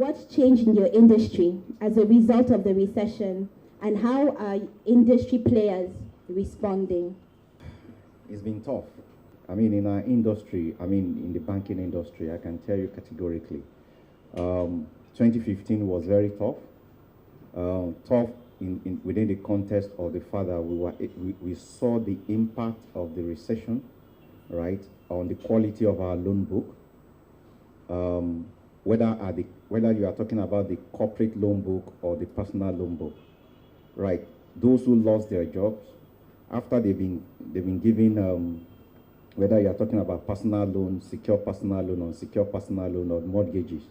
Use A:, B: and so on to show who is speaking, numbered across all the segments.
A: what's changed in your industry as a result of the recession, and how are industry players responding?
B: It's been tough. I mean, in our industry, in the banking industry, I can tell you categorically, 2015 was very tough. Tough within the context of the fact that we saw the impact of the recession, right, on the quality of our loan book. Whether you are talking about the corporate loan book or the personal loan book, right? Those who lost their jobs after they've been given, whether you are talking about personal loan, secure personal loan, unsecured personal loan, or mortgages,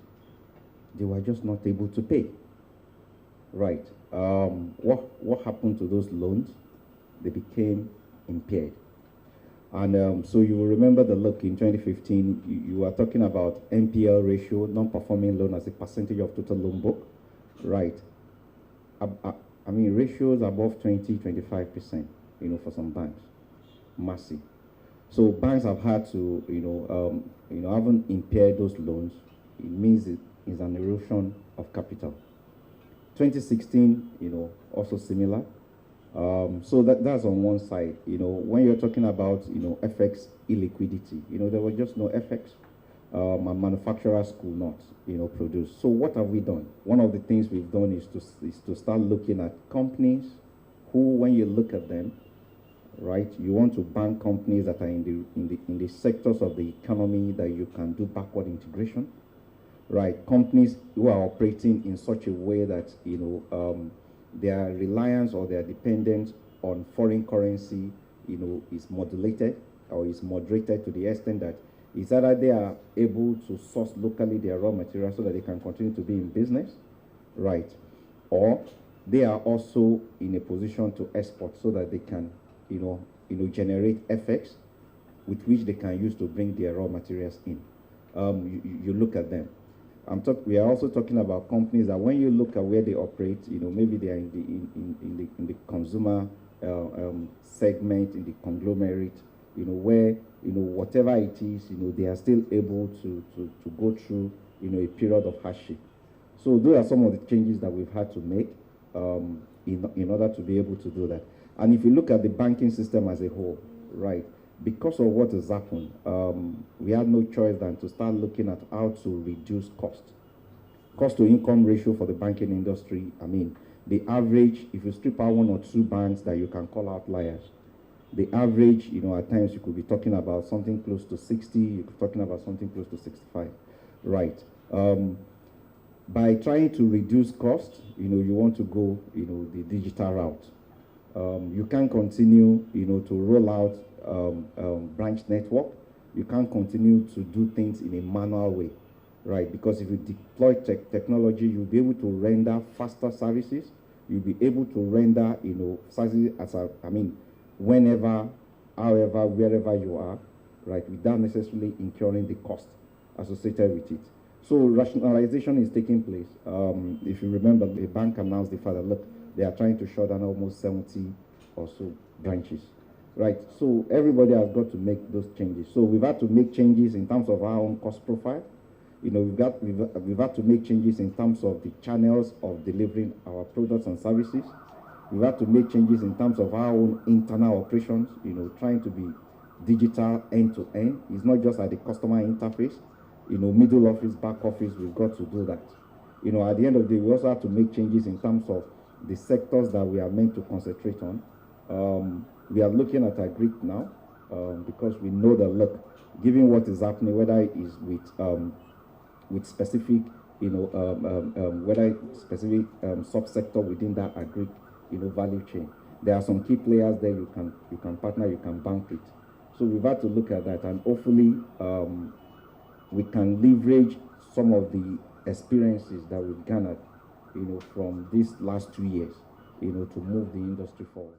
B: they were just not able to pay. Right. What happened to those loans? They became impaired. And so you will remember the look in 2015, you were talking about NPL ratio, non-performing loan as a percentage of total loan book, right? Ratios above 20-25%, for some banks, massive. So banks have had to, haven't impaired those loans. It means it is an erosion of capital. 2016, also similar. So that's on one side. When you're talking about, FX illiquidity, there was just no FX. And manufacturers could not, produce. So what have we done? One of the things we've done is to start looking at companies who, when you look at them, right, you want to bank companies that are in the sectors of the economy that you can do backward integration, right? Companies who are operating in such a way that their reliance or their dependence on foreign currency, is modulated or is moderated to the extent that it's either they are able to source locally their raw materials so that they can continue to be in business, right? Or they are also in a position to export so that they can, generate FX with which they can use to bring their raw materials in. You look at them. We are also talking about companies that when you look at where they operate, maybe they are in the consumer segment, in the conglomerate, where, whatever it is, they are still able to go through, a period of hardship. So those are some of the changes that we've had to make in order to be able to do that. And if you look at the banking system as a whole, right, because of what has happened, we had no choice than to start looking at how to reduce cost. Cost to income ratio for the banking industry, the average, if you strip out one or two banks that you can call outliers, the average, at times you could be talking about something close to 60, you could be talking about something close to 65, right? By trying to reduce cost, you want to go, the digital route. You can't continue, to roll out branch network. You can't continue to do things in a manual way, right? Because if you deploy technology, you'll be able to render faster services. You'll be able to render, services whenever, however, wherever you are, right? Without necessarily incurring the cost associated with it. So rationalization is taking place. If you remember, the bank announced the fact that, look, they are trying to shut down almost 70 or so branches, right? So everybody has got to make those changes. So we've had to make changes in terms of our own cost profile. We've had to make changes in terms of the channels of delivering our products and services. We've had to make changes in terms of our own internal operations, trying to be digital end-to-end. It's not just at the customer interface, middle office, back office, we've got to do that. At the end of the day, we also have to make changes in terms of the sectors that we are meant to concentrate on. We are looking at agric now because we know that, look, given what is happening, whether it is with specific, whether specific subsector within that agric, value chain, there are some key players there you can partner, you can bank with. So we've had to look at that, and hopefully we can leverage some of the experiences that we've garnered, from these last 2 years, to move the industry forward.